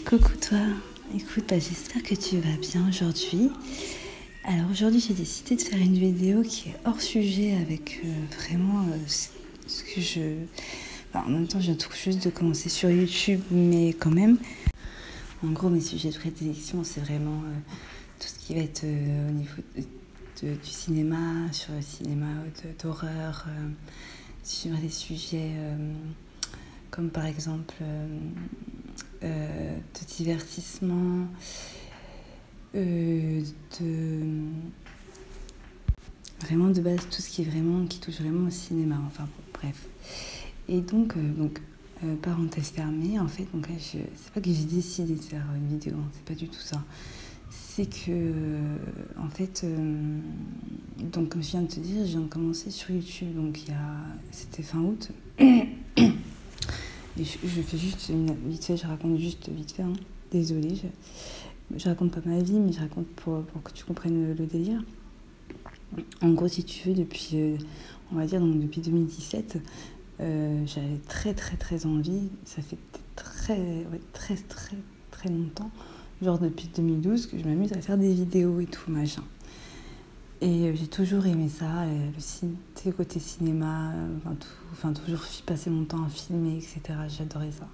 Coucou toi, écoute, j'espère que tu vas bien aujourd'hui. Alors aujourd'hui j'ai décidé de faire une vidéo qui est hors sujet avec vraiment ce que je... Enfin, en même temps je viens tout juste de commencer sur YouTube, mais quand même. En gros mes sujets de prédilection c'est vraiment tout ce qui va être au niveau du cinéma, sur le cinéma d'horreur, sur des sujets comme par exemple de divertissement, vraiment de base tout ce qui touche vraiment au cinéma, enfin bref. Et donc parenthèse fermée, en fait, donc là, c'est pas que j'ai décidé de faire une vidéo, hein, c'est pas du tout ça. C'est que, en fait, donc comme je viens de te dire, je viens de commencer sur YouTube, donc c'était fin août. Et je fais juste vite fait, je raconte juste vite fait, hein. Désolée, je raconte pas ma vie, mais je raconte pour que tu comprennes le délire. En gros, si tu veux, depuis, on va dire, donc depuis 2017, j'avais très très très envie, ça fait très longtemps, genre depuis 2012, que je m'amuse à faire des vidéos et tout, machin. Et j'ai toujours aimé ça, le côté cinéma, toujours passer mon temps à filmer, etc. J'adorais ça.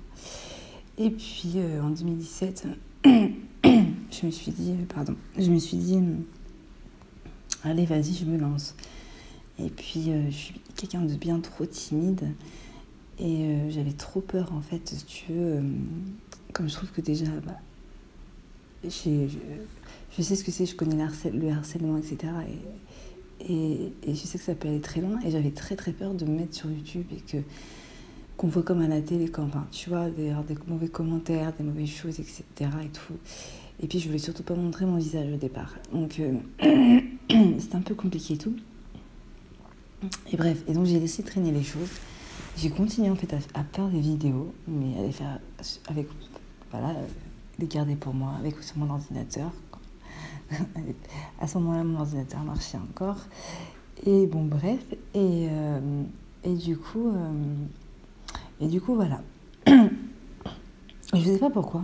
Et puis en 2017, je me suis dit, allez vas-y, je me lance. Et puis je suis quelqu'un de bien trop timide et j'avais trop peur en fait, si tu veux, comme je trouve que déjà, je sais ce que c'est, je connais le harcèlement, etc. Et je sais que ça peut aller très loin. Et j'avais très très peur de me mettre sur YouTube et qu'on voit comme à la télé, tu vois, des mauvais commentaires, des mauvaises choses, etc. et tout. Et puis je voulais surtout pas montrer mon visage au départ. Donc c'était un peu compliqué et tout. Et bref, et donc j'ai laissé traîner les choses. J'ai continué en fait à faire des vidéos, mais à les faire avec, les garder pour moi, sur mon ordinateur. À ce moment-là, mon ordinateur marchait encore. Et bon, bref. Et du coup, voilà. Je ne sais pas pourquoi.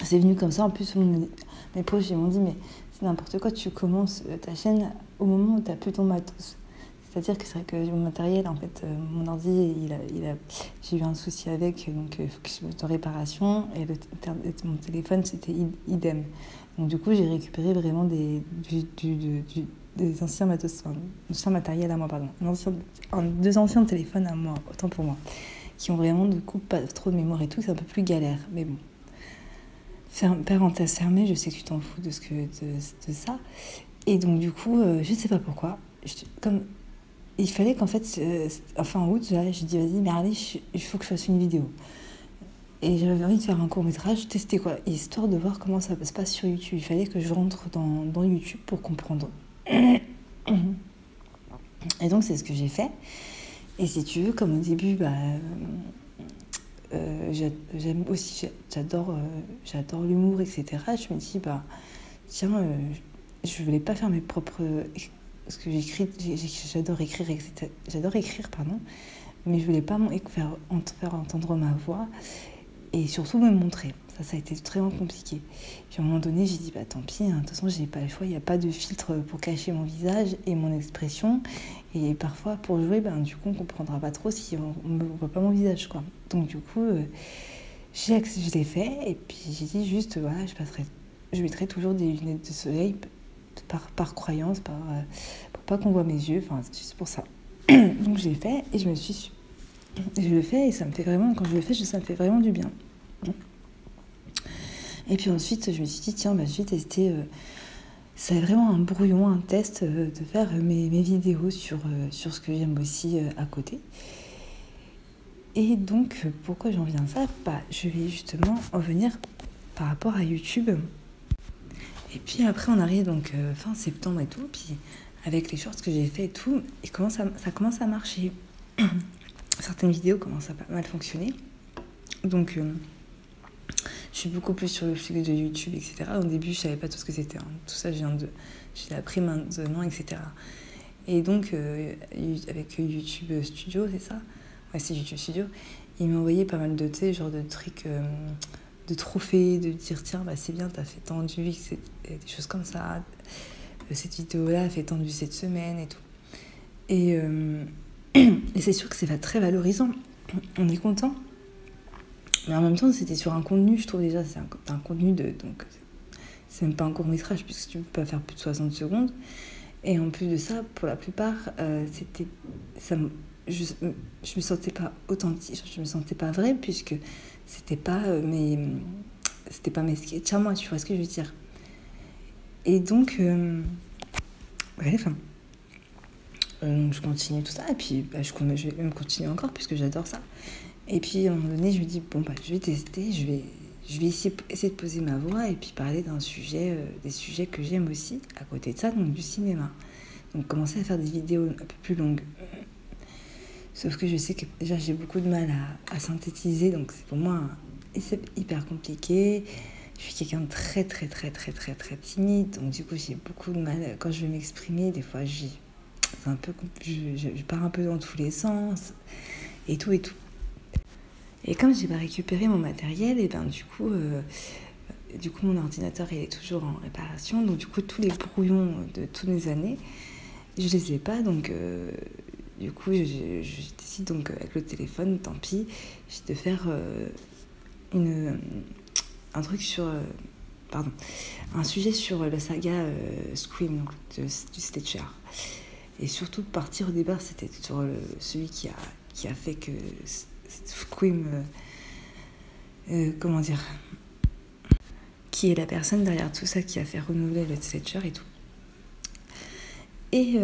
C'est venu comme ça. En plus, mes proches m'ont dit, mais c'est n'importe quoi, tu commences ta chaîne au moment où tu n'as plus ton matos. C'est-à-dire que c'est vrai que mon matériel, en fait, mon ordi, j'ai eu un souci avec, donc il faut que je mette en réparation. Et mon téléphone, c'était idem. Donc du coup, j'ai récupéré vraiment des anciens matos, ancien matériel à moi, pardon. Deux anciens téléphones à moi, autant pour moi, qui ont vraiment, du coup, pas trop de mémoire et tout, c'est un peu plus galère. Mais bon. Parenthèse fermée, je sais que tu t'en fous de ça. Et donc du coup, je ne sais pas pourquoi, il fallait qu'en fait, fin août, je dis vas-y, mais allez, il faut que je fasse une vidéo. Et j'avais envie de faire un court-métrage, tester quoi, histoire de voir comment ça se passe sur YouTube. Il fallait que je rentre dans YouTube pour comprendre. Et donc, c'est ce que j'ai fait. Et si tu veux, comme au début, j'aime aussi, j'adore l'humour, etc. Je me dis, tiens, je voulais pas faire mes propres... Parce que j'adore écrire, etc. J'adore écrire, pardon. Mais je voulais pas faire entendre ma voix et surtout me montrer. Ça a été vraiment compliqué. Puis à un moment donné, j'ai dit, tant pis, hein, de toute façon, j'ai pas le choix. Il n'y a pas de filtre pour cacher mon visage et mon expression. Et parfois, pour jouer, du coup, on comprendra pas trop si on ne voit pas mon visage, quoi. Donc, du coup, je l'ai fait. Et puis, j'ai dit juste, voilà, je mettrai toujours des lunettes de soleil par croyance, pour pas qu'on voit mes yeux. Enfin, c'est juste pour ça. Donc, je l'ai fait et je le fais et ça me fait vraiment, quand je le fais, ça me fait vraiment du bien. Et puis ensuite, je me suis dit, tiens, je vais tester. C'est vraiment un brouillon, un test de faire mes vidéos sur ce que j'aime aussi à côté. Et donc, pourquoi j'en viens à ça ? Je vais justement en venir par rapport à YouTube. Et puis après, on arrive donc fin septembre et tout. Puis avec les shorts que j'ai fait et tout, et ça commence à marcher. Certaines vidéos commencent à pas mal fonctionner. Donc, je suis beaucoup plus sur le flux de YouTube, etc. Au début, je savais pas tout ce que c'était. Hein. Tout ça, j'ai appris maintenant, etc. Et donc, avec YouTube Studio, c'est ça ? Ouais, c'est YouTube Studio. Il m'a envoyé pas mal de genre de trucs de trophée, de dire tiens, bah, c'est bien, t'as fait tant de vues, des choses comme ça. Cette vidéo-là a fait tant de vues cette semaine et tout. Et c'est sûr que c'est très valorisant. On est content. Mais en même temps, c'était sur un contenu, je trouve déjà, c'est un contenu donc c'est même pas un court-métrage, puisque tu peux pas faire plus de 60 secondes. Et en plus de ça, pour la plupart, je me sentais pas authentique, je me sentais pas vraie, puisque c'était pas mes sketchs à moi, tu vois ce que je veux dire. Et donc, bref, je continue tout ça, et puis je vais même continuer encore, puisque j'adore ça. Et puis à un moment donné, je me dis, bon, je vais tester, je vais essayer de poser ma voix, et puis parler des sujets que j'aime aussi, à côté de ça, donc du cinéma. Donc commencer à faire des vidéos un peu plus longues. Sauf que je sais que déjà j'ai beaucoup de mal à synthétiser, donc c'est pour moi c'est hyper compliqué. Je suis quelqu'un de très très très très très très timide, donc du coup j'ai beaucoup de mal quand je vais m'exprimer. Des fois je pars un peu dans tous les sens et tout. Et comme j'ai pas récupéré mon matériel, et ben du coup mon ordinateur il est toujours en réparation, donc du coup tous les brouillons de toutes mes années je les ai pas, donc du coup je décide donc avec le téléphone, tant pis, de faire un sujet sur la saga Scream, donc du Slasher. Et surtout partir au départ, c'était sur celui qui a fait que Scream, qui est la personne derrière tout ça qui a fait renouveler le Slasher et tout. Et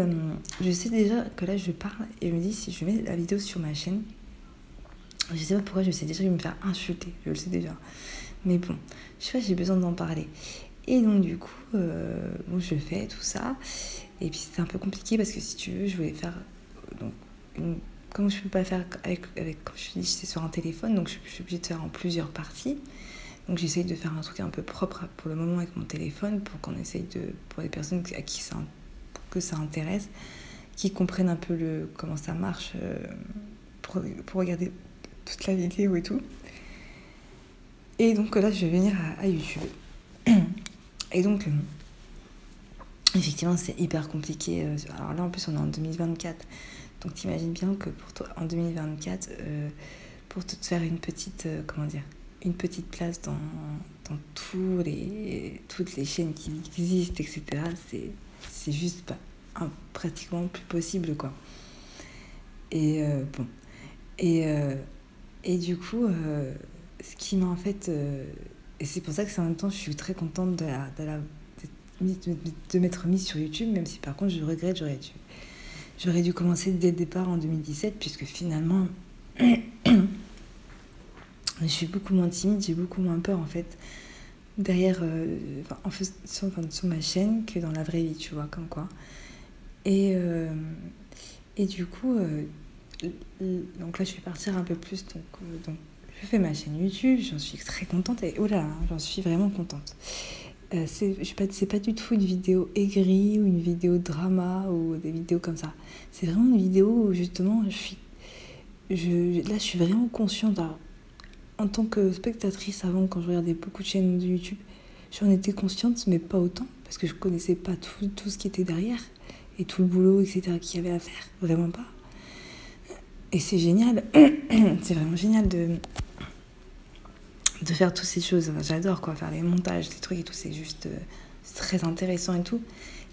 je sais déjà que là je parle et je me dis, si je mets la vidéo sur ma chaîne, je sais pas pourquoi, je sais déjà que je vais me faire insulter, je le sais déjà. Mais bon, je sais pas, j'ai besoin d'en parler. Et donc du coup, je fais tout ça. Et puis c'était un peu compliqué parce que si tu veux, je voulais faire... comme je peux pas faire avec comme je te dis, c'est sur un téléphone, donc je suis obligée de faire en plusieurs parties. Donc j'essaye de faire un truc un peu propre pour le moment avec mon téléphone, pour les personnes à qui que ça intéresse, qui comprennent un peu comment ça marche pour regarder toute la vidéo et tout. Et donc là, je vais venir à YouTube. Et donc, effectivement, c'est hyper compliqué. Alors là, en plus, on est en 2024. Donc t'imagines bien que pour toi, en 2024, pour te faire une petite place dans toutes les chaînes qui existent, etc., c'est juste pas pratiquement plus possible, quoi. Et bon. Et du coup, ce qui m'a en fait... et c'est pour ça que en même temps, je suis très contente de m'être mise sur YouTube, même si par contre, je regrette, j'aurais dû commencer dès le départ en 2017, puisque finalement, je suis beaucoup moins timide, j'ai beaucoup moins peur, en fait, derrière, sur ma chaîne que dans la vraie vie, tu vois, comme quoi. Et du coup, donc là, je vais partir un peu plus, donc je fais ma chaîne YouTube, j'en suis très contente, et j'en suis vraiment contente. C'est pas du tout une vidéo aigrie ou une vidéo drama ou des vidéos comme ça. C'est vraiment une vidéo où justement je suis vraiment consciente. Alors, en tant que spectatrice, avant, quand je regardais beaucoup de chaînes de YouTube, j'en étais consciente, mais pas autant, parce que je connaissais pas tout ce qui était derrière et tout le boulot, etc., qu'il y avait à faire. Vraiment pas. Et c'est génial. C'est vraiment génial de faire toutes ces choses. Enfin, j'adore faire les montages, les trucs et tout, c'est juste c'est très intéressant et tout.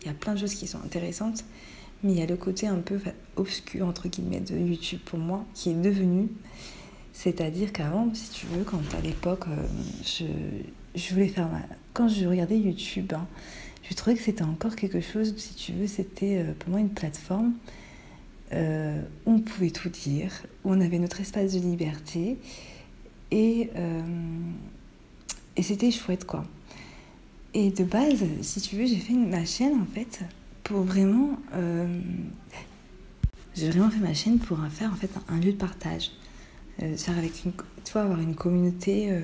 Il y a plein de choses qui sont intéressantes, mais il y a le côté un peu obscur, entre guillemets, de YouTube pour moi, qui est devenu, c'est-à-dire qu'avant, si tu veux, quand à l'époque, je voulais faire quand je regardais YouTube, je trouvais que c'était encore quelque chose, si tu veux, c'était pour moi une plateforme où on pouvait tout dire, où on avait notre espace de liberté, et c'était chouette, quoi. Et de base, si tu veux, j'ai fait ma chaîne, en fait, pour vraiment... j'ai vraiment fait ma chaîne pour faire, en fait, un lieu de partage. Faire avoir une communauté,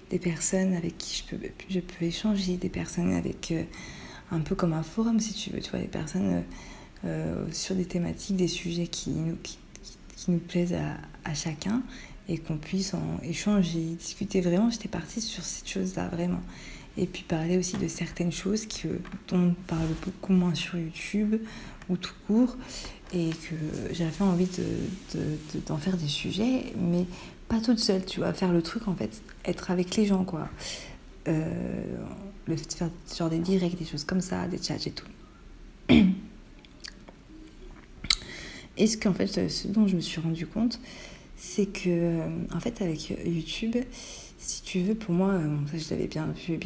des personnes avec qui je peux échanger, des personnes avec... un peu comme un forum, si tu veux, tu vois, des personnes sur des thématiques, des sujets qui nous plaisent à chacun, et qu'on puisse en échanger, discuter. Vraiment, j'étais partie sur cette chose-là, vraiment. Et puis parler aussi de certaines choses dont on parle beaucoup moins sur YouTube ou tout court, et que j'avais envie d'en faire des sujets, mais pas toute seule, tu vois, faire le truc en fait, être avec les gens, quoi. Faire genre des directs, des choses comme ça, des chats et tout. Et ce dont je me suis rendu compte, c'est que, en fait, avec YouTube, si tu veux, pour moi, ça je l'avais bien vu,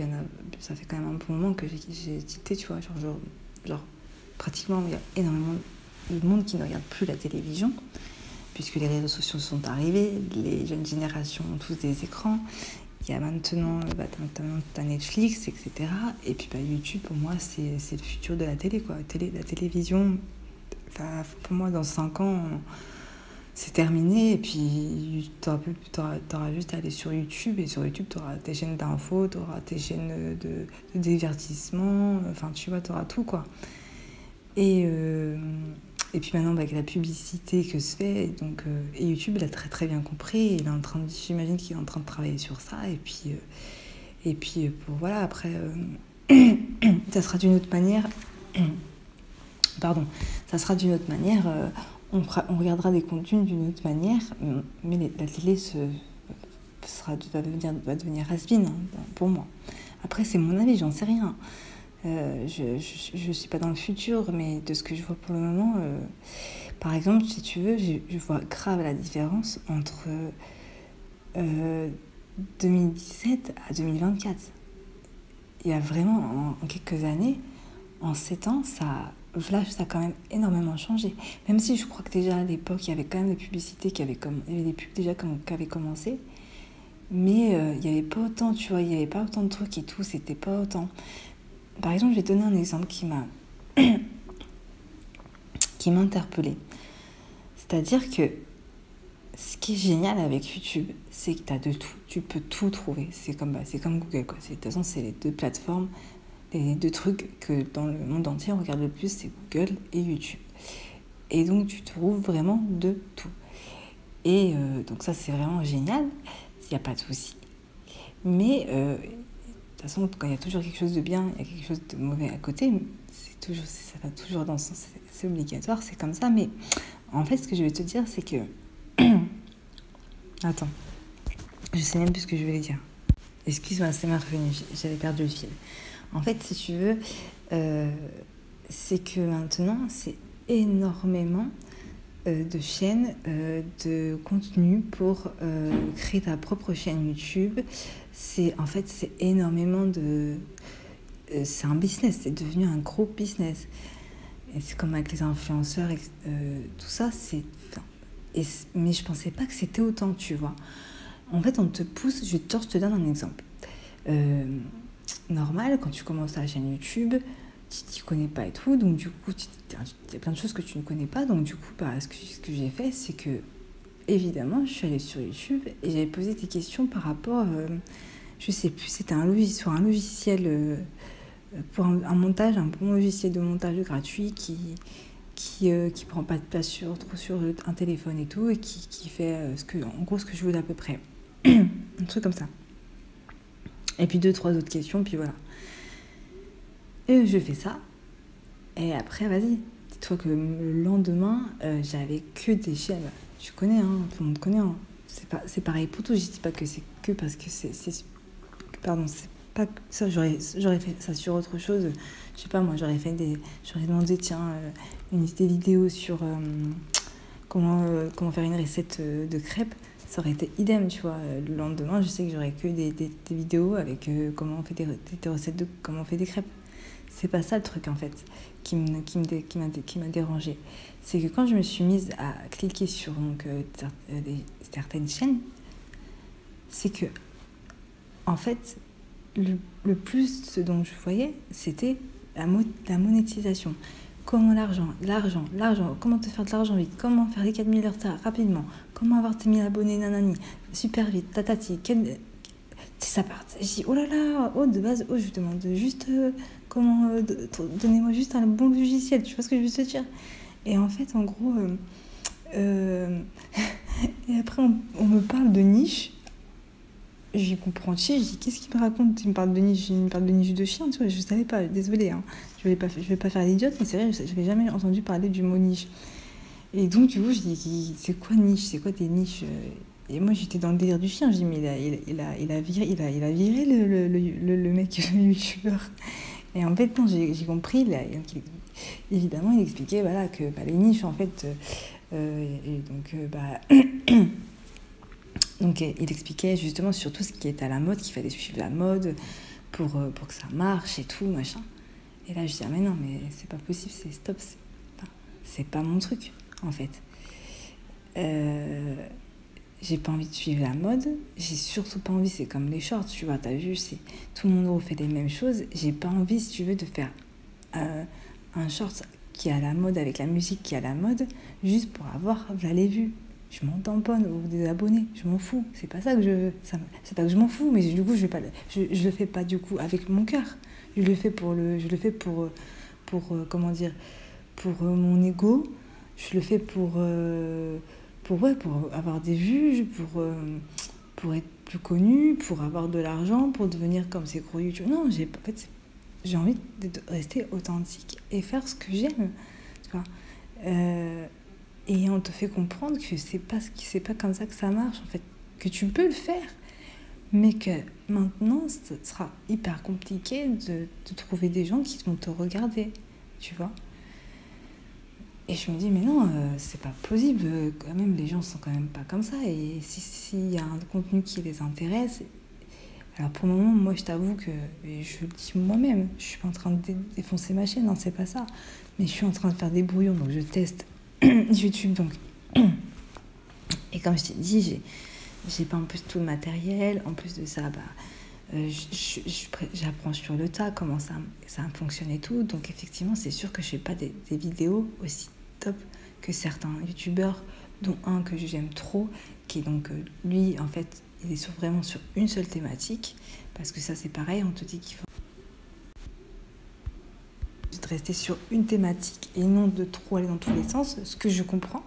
ça fait quand même un bon moment que j'ai dicté, tu vois, genre pratiquement, il y a énormément de monde qui ne regarde plus la télévision, puisque les réseaux sociaux sont arrivés, les jeunes générations ont tous des écrans. Il y a maintenant, t'as Netflix, etc. Et puis YouTube, pour moi, c'est le futur de la télé, quoi. La télévision, pour moi, dans 5 ans, c'est terminé. Et puis, t'auras juste à aller sur YouTube. Et sur YouTube, t'auras tes chaînes d'infos, t'auras tes chaînes de divertissement. Enfin, tu vois, t'auras tout, quoi. Et puis maintenant, avec la publicité que se fait, et YouTube l'a très très bien compris. J'imagine qu'il est en train de travailler sur ça. Et puis voilà, après, ça sera d'une autre manière. Pardon, ça sera d'une autre manière. On regardera des contenus d'une autre manière, mais la télé va devenir has-been, hein, pour moi. Après, c'est mon avis, j'en sais rien. Je suis pas dans le futur, mais de ce que je vois pour le moment, par exemple, si tu veux, je vois grave la différence entre 2017 à 2024. Il y a vraiment, en quelques années, en 7 ans, ça a quand même énormément changé. Même si je crois que déjà à l'époque, il y avait quand même des publicités il y avait des pubs déjà qui avaient commencé, mais il n'y avait pas autant, tu vois, il n'y avait pas autant de trucs et tout, c'était pas autant. Par exemple, je vais te donner un exemple qui m'a interpellée. C'est-à-dire que ce qui est génial avec YouTube, c'est que tu as de tout. Tu peux tout trouver. C'est comme Google, quoi. De toute façon, c'est les deux plateformes, les deux trucs que dans le monde entier on regarde le plus, c'est Google et YouTube. Et donc, tu trouves vraiment de tout. Et donc ça, c'est vraiment génial. Il n'y a pas de souci. Mais... de toute façon, quand il y a toujours quelque chose de bien, il y a quelque chose de mauvais à côté, ça va toujours dans ce sens, c'est obligatoire, c'est comme ça. Mais en fait, ce que je vais te dire, c'est que... Attends, je sais même plus ce que je voulais dire. Excuse-moi, c'est ma revenu, j'avais perdu le fil. En fait, si tu veux, c'est que maintenant, c'est énormément de chaînes de contenu pour créer ta propre chaîne YouTube. C'est énormément de... c'est un business, c'est devenu un gros business. Et c'est comme avec les influenceurs, tout ça, mais je pensais pas que c'était autant, tu vois. En fait, on te pousse, je te donne un exemple. Normal, quand tu commences ta chaîne YouTube, tu t'y connais pas et tout, donc du coup, il y a plein de choses que tu ne connais pas, donc du coup, ce que j'ai fait, c'est que, évidemment, je suis allée sur YouTube et j'avais posé des questions par rapport, je sais plus, c'était sur un logiciel pour un bon logiciel de montage gratuit qui prend pas de place trop sur un téléphone et tout, et qui fait en gros ce que je veux à peu près. Un truc comme ça. Et puis 2-3 autres questions, puis voilà. Et je fais ça. Et après, vas-y. Dis-toi que le lendemain, j'avais que des chaînes. Tu connais, hein, tout le monde connaît. Hein. C'est pareil pour tout. Je dis pas que c'est que parce que pardon, c'est pas ça. J'aurais fait ça sur autre chose. Je sais pas, moi, j'aurais demandé, tiens, des vidéos sur comment faire une recette de crêpes. Ça aurait été idem, tu vois. Le lendemain, je sais que j'aurais que des vidéos avec comment on fait des recettes comment on fait des crêpes. C'est pas ça le truc, en fait, qui m'a dérangée. C'est que quand je me suis mise à cliquer sur certaines chaînes, c'est que, en fait, le plus ce dont je voyais, c'était la monétisation. Comment l'argent, comment te faire de l'argent vite, comment faire les 4000 heures rapidement, comment avoir tes 1000 abonnés, nanani, super vite, tatati, ça part. Je dis, oh là là, de base, je demande juste comment, donnez-moi juste un bon logiciel, tu vois ce que je veux te dire. Et en fait, en gros, Et après, on me parle de niche. J'y comprends chier, je dis qu'est-ce qu'il me raconte? Il me parle de niche de chien, tu vois, je savais pas, désolée, hein. Je vais pas faire l'idiote, mais c'est vrai, je n'avais jamais entendu parler du mot niche. Et donc, du coup, je dis, c'est quoi niche? C'est quoi tes niches? Et moi, j'étais dans le délire du chien. Je dis, mais il a viré le mec, le youtubeur. Et en fait, non, j'ai compris. Évidemment, il expliquait voilà, que les niches, en fait. Donc, il expliquait justement sur tout ce qui est à la mode, qu'il fallait suivre la mode pour que ça marche et tout, machin. Et là, je dis, ah, mais non, mais c'est pas possible, c'est stop. C'est pas mon truc, en fait. J'ai pas envie de suivre la mode. J'ai surtout pas envie, c'est comme les shorts, tu vois, t'as vu, tout le monde refait les mêmes choses. J'ai pas envie, si tu veux, de faire un short qui est à la mode, avec la musique qui est à la mode, juste pour avoir les vues. Je m'en tamponne ou des abonnés, je m'en fous. C'est pas ça que je veux. C'est pas que je m'en fous, mais du coup, je le fais pas du coup avec mon cœur. Je le fais pour comment dire, pour mon ego. Je le fais pour avoir des vues, pour être plus connu, pour avoir de l'argent, pour devenir comme ces gros youtubeurs. Non, j'ai envie de rester authentique et faire ce que j'aime, tu vois. Et on te fait comprendre que c'est pas comme ça que ça marche, en fait, que tu peux le faire, mais que maintenant, ce sera hyper compliqué de trouver des gens qui vont te regarder, tu vois. Et je me dis, mais non, c'est pas possible, quand même, les gens sont quand même pas comme ça, et s'il y a un contenu qui les intéresse. Alors pour le moment, moi je t'avoue que, et je le dis moi-même, je suis pas en train de défoncer ma chaîne, non, c'est pas ça, mais je suis en train de faire des brouillons, donc je teste YouTube, donc. Et comme je t'ai dit, j'ai pas en plus tout le matériel, en plus de ça, j'apprends sur le tas comment ça fonctionne et tout, donc effectivement c'est sûr que je fais pas des vidéos aussi top que certains youtubeurs, dont un que j'aime trop, qui est donc lui en fait il est vraiment sur une seule thématique, parce que ça c'est pareil, on te dit qu'il faut rester sur une thématique et non de trop aller dans tous les sens, ce que je comprends,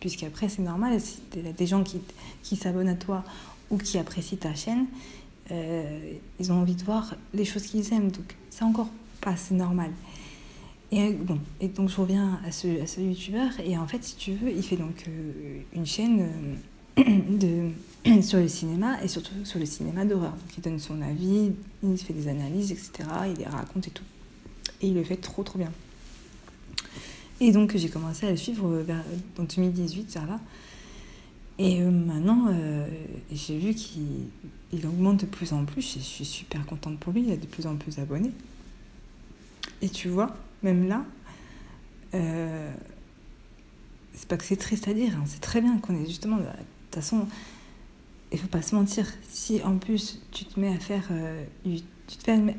puisqu'après c'est normal, si il y a des gens qui s'abonnent à toi ou qui apprécient ta chaîne, ils ont envie de voir les choses qu'ils aiment, donc c'est encore pas, c'est normal. Et bon, et donc je reviens à ce youtubeur, et en fait si tu veux, il fait donc une chaîne sur le cinéma, et surtout sur le cinéma d'horreur. Donc il donne son avis, il fait des analyses, etc. Il les raconte et tout. Et il le fait trop trop bien. Et donc j'ai commencé à le suivre en 2018, vers là. Et maintenant, j'ai vu qu'il augmente de plus en plus. Je suis super contente pour lui, il a de plus en plus d'abonnés. Et tu vois, même là, c'est pas que c'est triste à dire, hein, c'est très bien qu'on ait justement... De toute façon, il faut pas se mentir. Si en plus tu te mets à faire...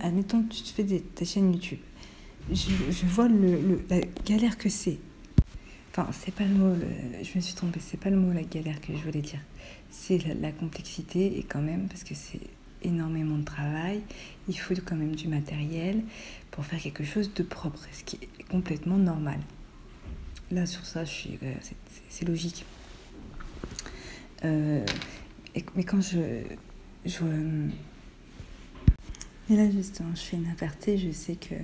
admettons, tu te fais ta chaîne YouTube. Je vois la galère que c'est. Enfin, c'est pas le mot, je me suis trompée, c'est pas le mot la galère que je voulais dire. C'est la complexité, et quand même, parce que c'est énormément de travail, il faut quand même du matériel pour faire quelque chose de propre, ce qui est complètement normal. Là, sur ça, c'est logique. Mais quand et là, justement, je fais une aparté, je sais que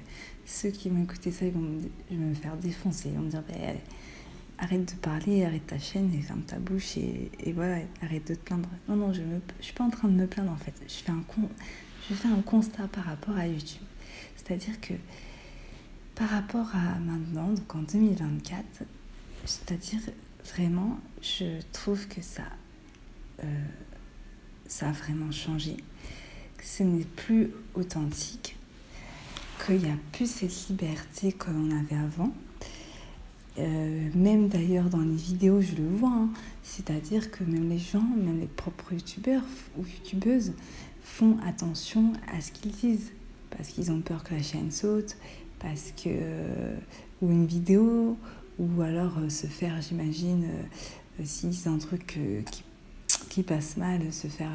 ceux qui vont écouter ça, je vais me faire défoncer. Ils vont me dire, arrête de parler, arrête ta chaîne et ferme ta bouche et voilà, arrête de te plaindre. Non, je suis pas en train de me plaindre, en fait. Je fais un constat par rapport à YouTube. C'est-à-dire que par rapport à maintenant, donc en 2024, c'est-à-dire vraiment, je trouve que ça a vraiment changé. Ce n'est plus authentique, qu'il n'y a plus cette liberté qu'on avait avant. Même d'ailleurs dans les vidéos, je le vois, hein, c'est-à-dire que même les gens, même les propres youtubeurs ou youtubeuses font attention à ce qu'ils disent, parce qu'ils ont peur que la chaîne saute, parce que ou une vidéo, ou alors se faire, j'imagine, si c'est un truc qui passe mal, se faire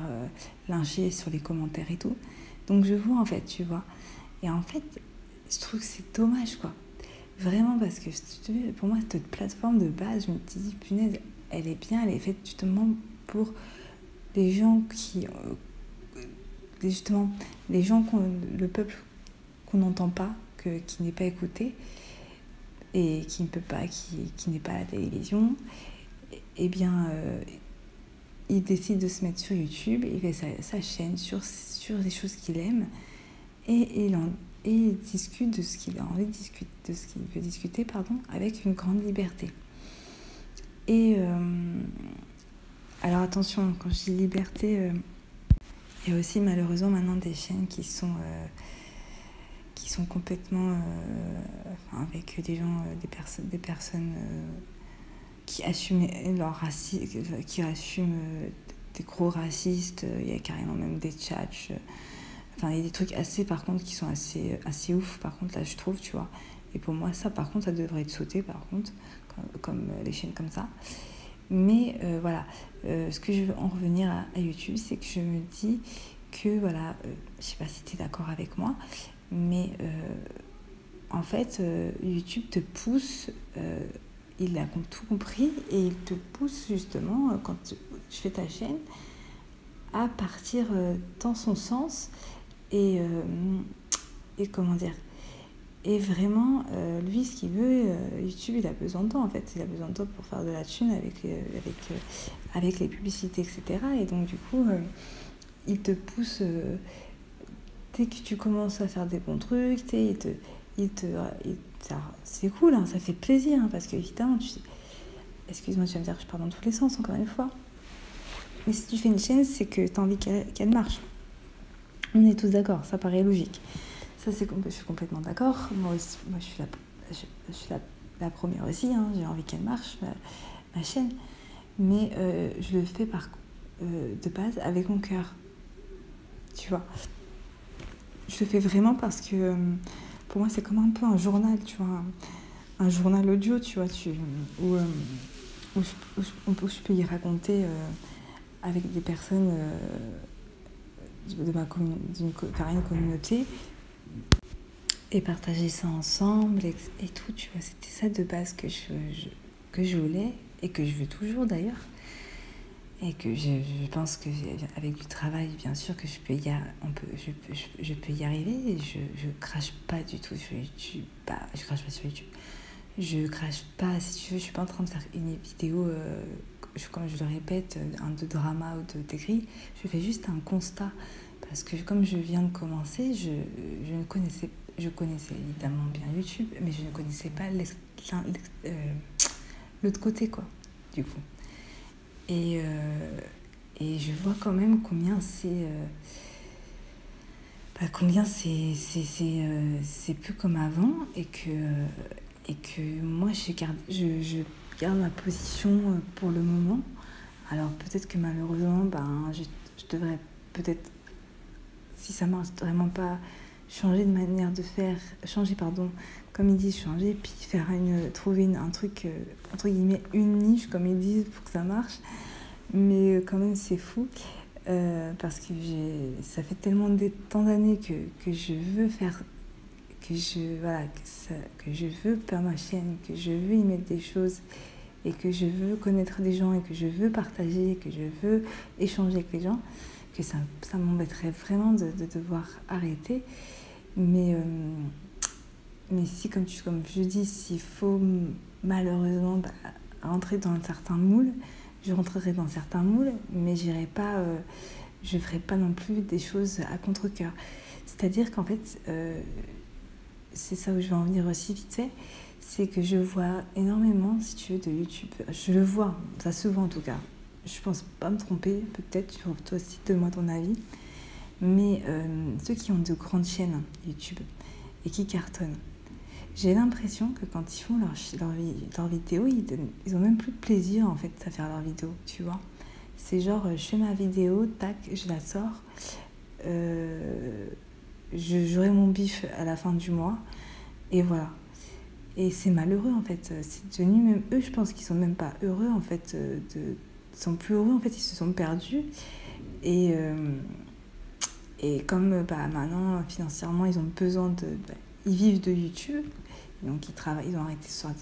lyncher sur les commentaires et tout. Donc je vois, en fait, tu vois. Et en fait, je trouve que c'est dommage, quoi. Vraiment, parce que pour moi, cette plateforme de base, je me dis, punaise, elle est bien, elle est faite justement pour les gens qui... justement, les gens, le peuple qu'on n'entend pas, qui n'est pas écouté, et qui ne peut pas, qui n'est pas à la télévision, eh bien, il décide de se mettre sur YouTube, il fait sa chaîne sur les choses qu'il aime, et il discute de ce qu'il a envie de discuter, de ce qu'il veut discuter, avec une grande liberté. Et alors attention, quand je dis liberté, il y a aussi malheureusement maintenant des chaînes qui sont complètement avec des gens, des personnes qui assument leur racisme, qui assument des gros racistes. Il y a carrément même des tchatchs. Enfin, il y a des trucs par contre, qui sont assez ouf, par contre, là, je trouve, tu vois. Et pour moi, ça, par contre, ça devrait être sauté, par contre, comme les chaînes comme ça. Mais voilà, ce que je veux en revenir à YouTube, c'est que je me dis que, voilà, je sais pas si tu es d'accord avec moi, mais en fait, YouTube te pousse, il a tout compris, et il te pousse justement, quand tu fais ta chaîne, à partir dans son sens, et comment dire, et vraiment, lui, ce qu'il veut, YouTube, il a besoin de toi, en fait. Il a besoin de toi pour faire de la thune avec les publicités, etc. Et donc, du coup, il te pousse... dès que tu commences à faire des bons trucs, c'est cool, hein, ça fait plaisir, hein, parce que, évidemment, excuse-moi, tu vas me dire que je pars dans tous les sens, encore une fois. Mais si tu fais une chaîne, c'est que tu as envie qu'elle marche. On est tous d'accord, ça paraît logique. Ça, je suis complètement d'accord. Moi, je suis la première aussi, hein. J'ai envie qu'elle marche, ma chaîne. Mais je le fais de base avec mon cœur. Tu vois. Je le fais vraiment parce que pour moi, c'est comme un peu un journal, tu vois. Un journal audio, tu vois, où je peux y raconter avec des personnes d'une communauté, et partager ça ensemble et tout, tu vois. C'était ça de base que je voulais, et que je veux toujours d'ailleurs, et que je pense que avec du travail, bien sûr, que je peux y arriver. Et je crache pas du tout sur YouTube. Je crache pas sur YouTube. Je crache pas, si tu veux. Je suis pas en train de faire une vidéo, comme je le répète, de drama ou de gris. Je fais juste un constat, parce que comme je viens de commencer, je connaissais évidemment bien YouTube, mais je ne connaissais pas l'autre côté, quoi, du coup. Et je vois quand même combien c'est plus comme avant, et que moi je garde ma position pour le moment. Alors peut-être que malheureusement, je devrais peut-être, si ça marche vraiment pas, changer de manière de faire, comme ils disent, changer, puis trouver un truc, entre guillemets, une niche, comme ils disent, pour que ça marche. Mais quand même, c'est fou, parce que ça fait tellement tant d'années que je veux faire, que je veux faire ma chaîne, que je veux y mettre des choses, et que je veux connaître des gens, et que je veux partager, et que je veux échanger avec les gens, que ça m'embêterait vraiment de devoir arrêter. Mais si, comme je dis, s'il faut malheureusement rentrer dans certains moules, je rentrerai dans certains moules, mais je ne ferai pas non plus des choses à contre-cœur. C'est-à-dire qu'en fait, c'est ça où je vais en venir aussi vite fait, c'est que je vois énormément, si tu veux, de YouTube. Je le vois, ça se voit en tout cas. Je pense pas me tromper, peut-être, toi aussi, donne-moi ton avis. Mais ceux qui ont de grandes chaînes YouTube et qui cartonnent, j'ai l'impression que quand ils font leur vidéo, ils ont même plus de plaisir, en fait, à faire leur vidéo, tu vois. C'est genre, je fais ma vidéo, tac, je la sors, j'aurai mon bif à la fin du mois, et voilà. Et c'est malheureux, en fait. C'est devenu, même eux, je pense qu'ils sont même pas heureux, en fait. Ils sont plus heureux, en fait, ils se sont perdus. Et comme maintenant, financièrement, ils ont besoin ils vivent de YouTube, donc ils ont arrêté soit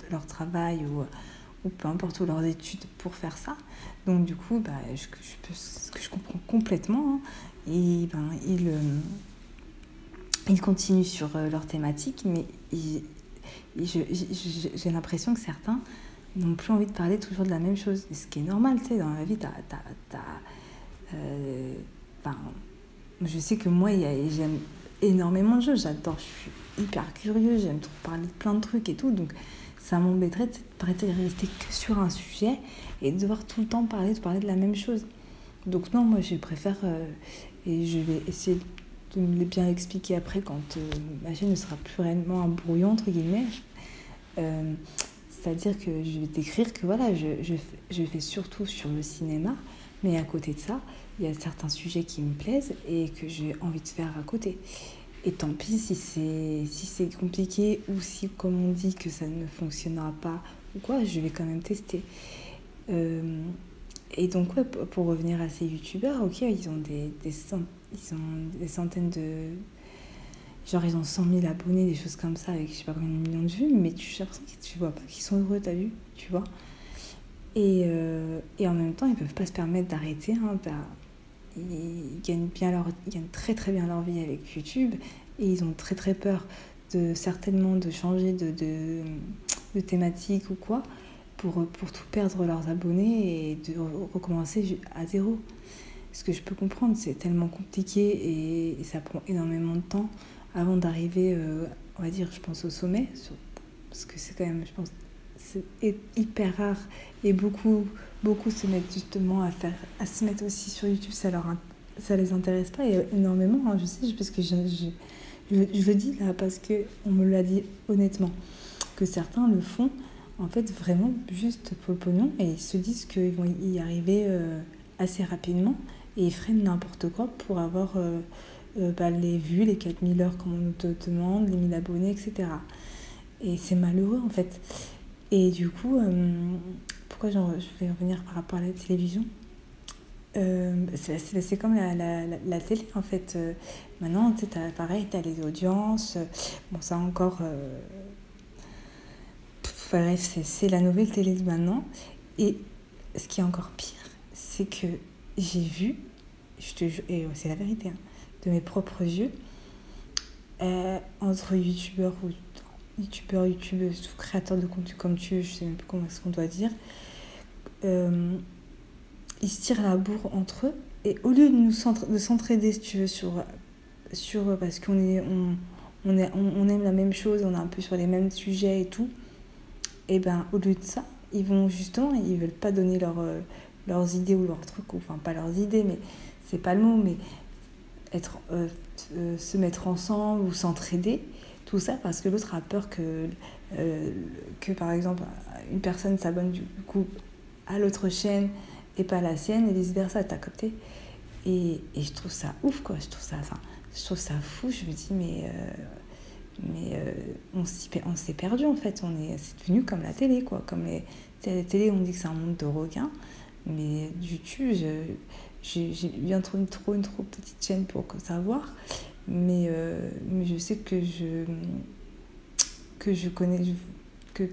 leur travail ou peu importe, ou leurs études pour faire ça. Donc du coup, ce que je comprends complètement, hein, et ils continuent sur leur thématique, mais j'ai l'impression que certains n'ont plus envie de parler toujours de la même chose. Et ce qui est normal, tu sais, dans la vie, je sais que moi, j'aime énormément de choses, j'adore, je suis hyper curieuse, j'aime trop parler de plein de trucs et tout, donc ça m'embêterait de rester que sur un sujet et de devoir tout le temps parler de la même chose. Donc non, moi je préfère, et je vais essayer de me bien expliquer après quand ma chaîne ne sera plus réellement un brouillon, entre guillemets. C'est-à-dire que je vais t'écrire que voilà, je fais surtout sur le cinéma, mais à côté de ça, il y a certains sujets qui me plaisent et que j'ai envie de faire à côté. Et tant pis si c'est compliqué ou si, comme on dit, que ça ne fonctionnera pas ou quoi, je vais quand même tester. Et donc, ouais, pour revenir à ces youtubeurs, ok, ils ont des centaines de... Genre, ils ont 100 000 abonnés, des choses comme ça, avec je sais pas combien de millions de vues, mais j'ai l'impression que tu vois pas qu'ils sont heureux, t'as vu, tu vois. Et en même temps, ils peuvent pas se permettre d'arrêter, hein, ils gagnent très très bien leur vie avec YouTube, et ils ont très très peur certainement de changer de thématique ou quoi, pour tout perdre leurs abonnés et de recommencer à zéro. Ce que je peux comprendre, c'est tellement compliqué et ça prend énormément de temps avant d'arriver, on va dire, je pense, au sommet, parce que c'est quand même, je pense, c'est hyper rare et beaucoup se mettent justement à se mettre aussi sur YouTube, ça les intéresse pas énormément, hein, je sais, parce que je le dis là parce qu'on me l'a dit honnêtement, que certains le font en fait vraiment juste pour le pognon et ils se disent qu'ils vont y arriver assez rapidement et ils freinent n'importe quoi pour avoir les vues, les 4000 heures comme on te demande, les 1000 abonnés, etc. Et c'est malheureux en fait. Et du coup, pourquoi je vais revenir par rapport à la télévision, c'est comme la télé en fait. Maintenant, tu sais, pareil, tu as les audiences. Bon, ça encore... bref, c'est la nouvelle télé de maintenant. Et ce qui est encore pire, c'est que j'ai vu, et c'est la vérité, hein, de mes propres yeux, entre youtubeurs, youtubeuses, ou créateurs de contenu comme je sais même plus comment est-ce qu'on doit dire, ils se tirent la bourre entre eux, et au lieu de s'entraider, si tu veux, sur parce qu'on aime la même chose, on est un peu sur les mêmes sujets et tout, et ben au lieu de ça, ils veulent pas donner leurs idées ou leurs trucs, enfin pas leurs idées, mais c'est pas le mot, mais se mettre ensemble ou s'entraider, tout ça parce que l'autre a peur que par exemple une personne s'abonne du coup à l'autre chaîne et pas à la sienne et vice versa, t'as capté. Et je trouve ça ouf, quoi, je trouve ça fou, je me dis mais on s'est perdu en fait, c'est devenu comme la télé, quoi, comme la télé, on dit que c'est un monde de requins, mais YouTube, j'ai bien trop une trop petite chaîne pour savoir, mais je sais que je connais, que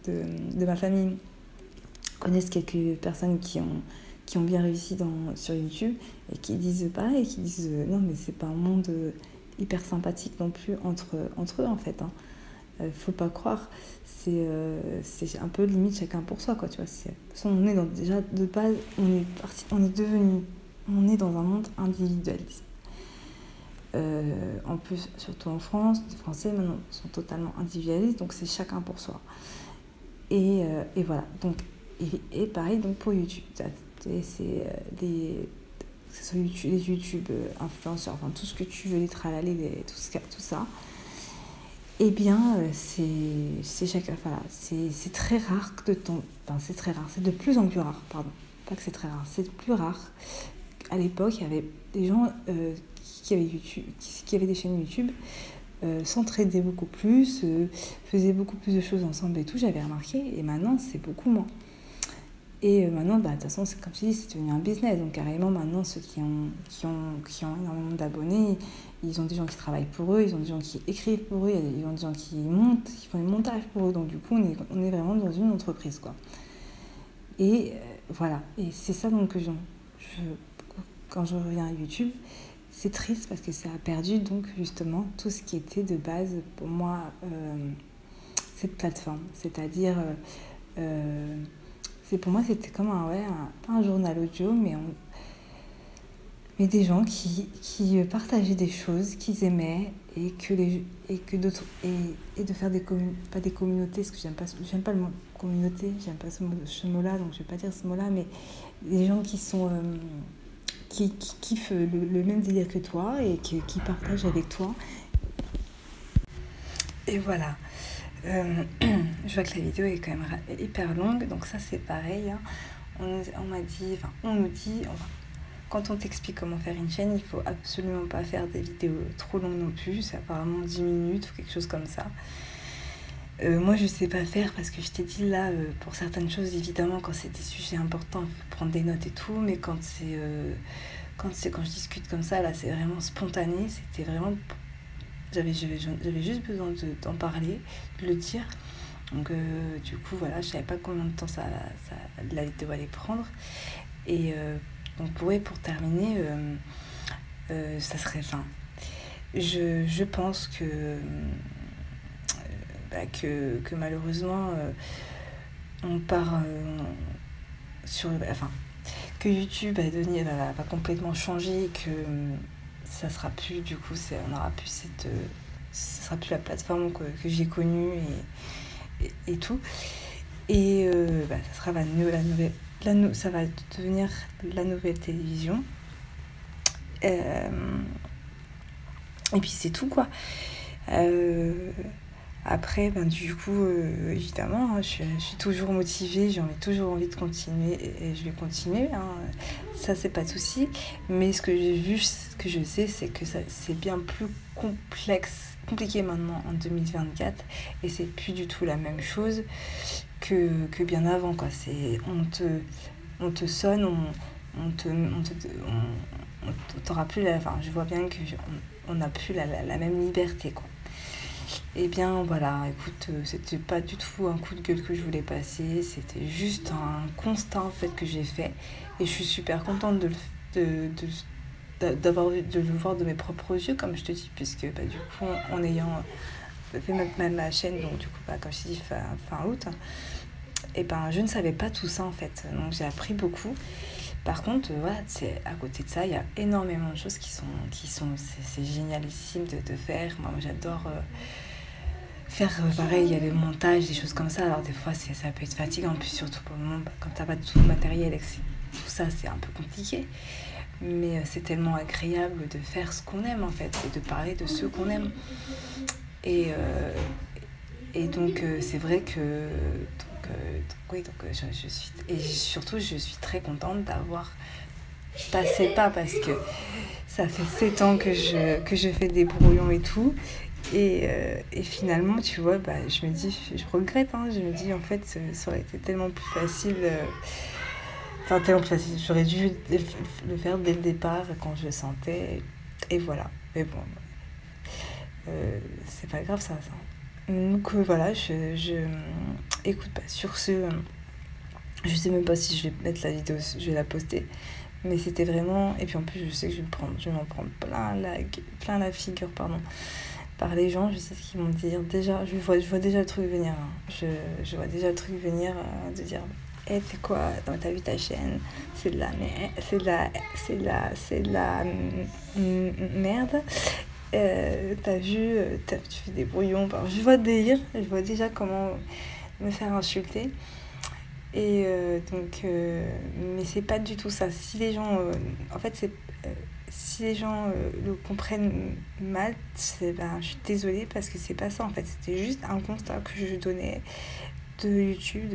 de ma famille connaissent quelques personnes qui ont bien réussi sur YouTube et qui disent pareil, non mais c'est pas un monde hyper sympathique non plus entre eux en fait, hein. Faut pas croire, c'est un peu limite chacun pour soi, quoi, tu vois. De toute façon, on est déjà de base, on est dans un monde individualiste. En plus, surtout en France, les Français maintenant sont totalement individualistes, donc c'est chacun pour soi. Et voilà, donc, et pareil donc pour YouTube, c'est que ce soit les YouTube influenceurs, enfin tout ce que tu veux, les tralalés, tout ça, eh bien c'est chacun, voilà, c'est très rare c'est très rare, c'est de plus en plus rare, pardon, pas que c'est très rare, c'est plus rare. À l'époque, il y avait des gens qui avaient des chaînes YouTube, s'entraidaient beaucoup plus, faisaient beaucoup plus de choses ensemble et tout, j'avais remarqué, et maintenant c'est beaucoup moins. Et maintenant, de toute façon, comme je dis, c'est devenu un business. Donc carrément, maintenant, ceux qui ont énormément d'abonnés, ils ont des gens qui travaillent pour eux, ils ont des gens qui écrivent pour eux, ils ont des gens qui montent, qui font les montages pour eux. Donc du coup, on est vraiment dans une entreprise, quoi. Et voilà. Et c'est ça donc que quand je reviens à YouTube, c'est triste parce que ça a perdu donc justement tout ce qui était de base pour moi cette plateforme. C'est-à-dire, pour moi c'était comme pas un journal audio, mais des gens qui partageaient des choses qu'ils aimaient et que d'autres et de faire pas des communautés, parce que j'aime pas le mot communauté, j'aime pas ce mot-là, donc je vais pas dire ce mot-là, mais des gens qui sont qui kiffent le même délire que toi et qui partagent avec toi. Et voilà. Je vois que la vidéo est quand même hyper longue, donc ça c'est pareil. Hein. On nous dit, quand on t'explique comment faire une chaîne, il faut absolument pas faire des vidéos trop longues non plus, c'est apparemment 10 minutes ou quelque chose comme ça. Moi je sais pas faire parce que je t'ai dit là, pour certaines choses évidemment quand c'est des sujets importants il faut prendre des notes et tout, mais quand je discute comme ça là c'est vraiment spontané, c'était vraiment j'avais juste besoin d'en parler, de le dire. Donc du coup voilà, je savais pas combien de temps la vidéo allait prendre. Et donc pour terminer, ça serait je pense que malheureusement on part que YouTube va complètement changer et que ça sera plus du coup on aura plus ça sera plus la plateforme que j'ai connue et tout, et ça sera ça va devenir la nouvelle télévision, et puis c'est tout quoi. Après, du coup, évidemment, hein, je suis toujours motivée, toujours envie de continuer et je vais continuer. Hein. Ça, c'est pas de souci. Mais ce que j'ai vu, ce que je sais, c'est que c'est bien plus compliqué maintenant en 2024 et c'est plus du tout la même chose que bien avant, quoi. On te sonne, t'aura plus je vois bien que on n'a plus la même liberté, quoi. Eh bien voilà, écoute, c'était pas du tout un coup de gueule que je voulais passer, c'était juste un constat en fait que j'ai fait et je suis super contente de le voir de mes propres yeux, comme je te dis, puisque du coup en ayant fait ma chaîne, donc du coup comme je te dis fin août, et je ne savais pas tout ça en fait, donc j'ai appris beaucoup. Par contre, voilà, à côté de ça, il y a énormément de choses qui sont c'est génialissime de faire. Moi j'adore faire pareil, il y a le montage, des choses comme ça. Alors des fois ça peut être fatigant, puis surtout pour le moment quand t'as pas tout le matériel et tout ça, c'est un peu compliqué, mais c'est tellement agréable de faire ce qu'on aime en fait et de parler de ce qu'on aime, et donc c'est vrai que je suis, et surtout je suis très contente d'avoir passé pas, parce que ça fait 7 ans que je fais des brouillons et tout. Et finalement, tu vois, je me dis, je regrette, hein, je me dis, en fait, ça aurait été tellement plus facile. Tellement plus facile. J'aurais dû le faire dès le départ, quand je le sentais. Et voilà. Mais bon, c'est pas grave, ça. Donc voilà, écoute, sur ce, je sais même pas si je vais mettre la vidéo, je vais la poster. Mais c'était vraiment... Et puis en plus, je sais que je vais m'en prendre plein la figure, par les gens. Je sais ce qu'ils vont dire. Déjà, je vois déjà le truc venir. Hein. Je vois déjà le truc venir de dire c'est quoi, t'as vu ta chaîne, c'est de la merde. T'as vu, tu fais des brouillons. Je vois je vois déjà comment me faire insulter. Et mais c'est pas du tout ça. Si les gens, si les gens le comprennent mal, je suis désolée, parce que c'est pas ça en fait. C'était juste un constat que je donnais de YouTube,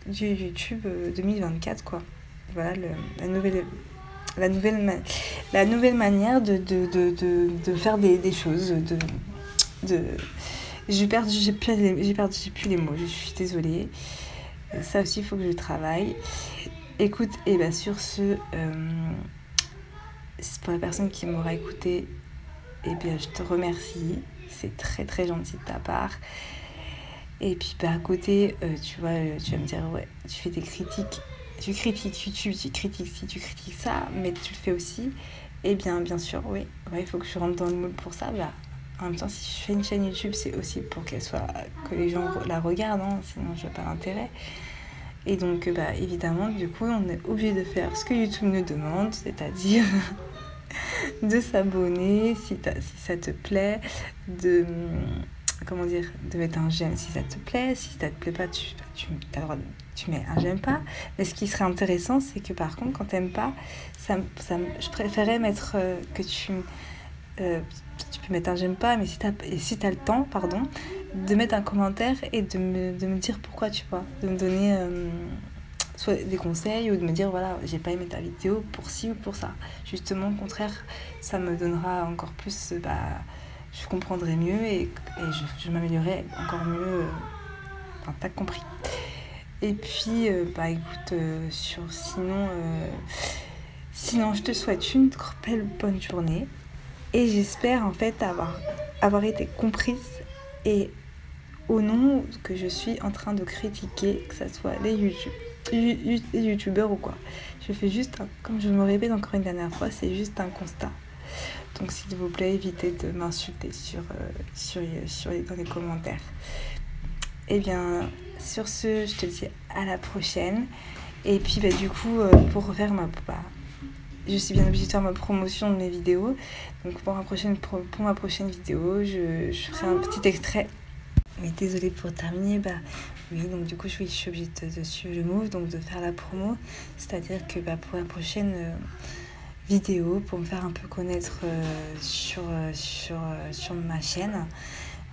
du YouTube 2024, quoi. Voilà la nouvelle manière de faire des choses. J'ai plus les mots. Je suis désolée. Ça aussi, il faut que je travaille. Écoute, et bien sur ce, pour la personne qui m'aura écouté, et bien je te remercie. C'est très très gentil de ta part. Et puis à côté, tu vois, tu vas me dire, ouais, tu fais des critiques. Tu critiques YouTube, tu critiques ci, tu critiques ça, mais tu le fais aussi. Eh bien sûr, oui, ouais, il faut que je rentre dans le moule pour ça. En même temps, si je fais une chaîne YouTube, c'est aussi pour que les gens la regardent, hein, sinon je vois pas l'intérêt. Et donc, évidemment, du coup, on est obligé de faire ce que YouTube nous demande, c'est-à-dire de s'abonner si ça te plaît, de mettre un j'aime si ça te plaît. Si ça te plaît pas, tu as le droit tu mets un j'aime pas. Mais ce qui serait intéressant, c'est que par contre, quand t'aimes pas, je préférais mettre que tu peux mettre un j'aime pas, mais si t'as le temps, de mettre un commentaire et de me dire pourquoi, tu vois, de me donner soit des conseils ou de me dire voilà, j'ai pas aimé ta vidéo pour ci ou pour ça. Justement, au contraire, ça me donnera encore plus, je comprendrai mieux et je m'améliorerai encore mieux. Enfin, t'as compris. Et puis, écoute, sinon, je te souhaite une belle bonne journée. Et j'espère en fait avoir été comprise et au nom que je suis en train de critiquer, que ce soit les youtubeurs ou quoi. Je fais juste, comme je me répète encore une dernière fois, c'est juste un constat. Donc s'il vous plaît, évitez de m'insulter dans les commentaires. Et bien, sur ce, je te dis à la prochaine. Et puis du coup, pour refaire je suis bien obligée de faire ma promotion de mes vidéos. Donc pour ma prochaine vidéo, je ferai un petit extrait. Oui, désolée pour terminer. Oui, donc du coup, je suis obligée de suivre le move, donc de faire la promo. C'est-à-dire que pour la prochaine vidéo, pour me faire un peu connaître sur ma chaîne,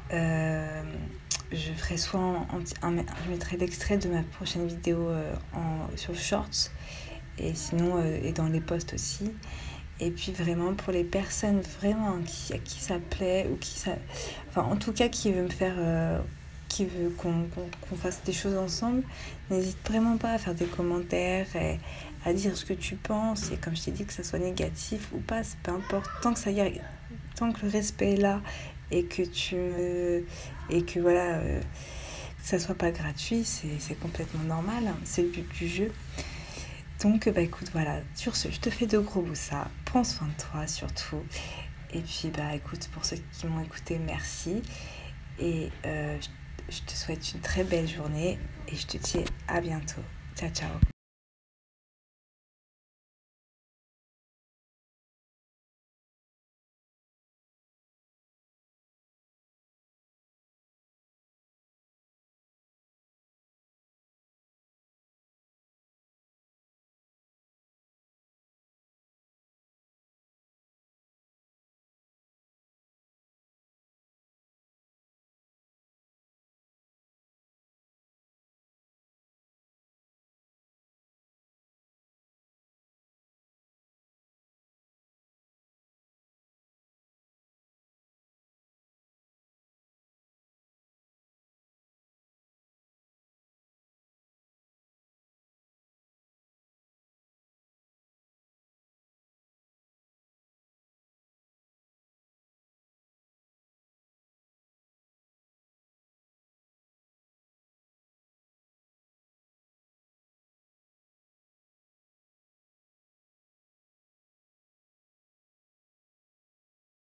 je ferai soit je mettrai l'extrait de ma prochaine vidéo sur Shorts, et sinon et dans les posts aussi. Et puis vraiment pour les personnes vraiment à qui ça plaît ou en tout cas qui veut me faire qui veut qu'on fasse des choses ensemble, n'hésite vraiment pas à faire des commentaires et à dire ce que tu penses. Et comme je t'ai dit, que ça soit négatif ou pas, c'est peu importe, tant que le respect est là et que voilà, que ça soit pas gratuit, c'est complètement normal, hein, c'est le but du jeu. Donc écoute, voilà, sur ce, je te fais de gros boussas, prends soin de toi surtout. Et puis écoute, pour ceux qui m'ont écouté, merci. Et je te souhaite une très belle journée et je te dis à bientôt. Ciao, ciao.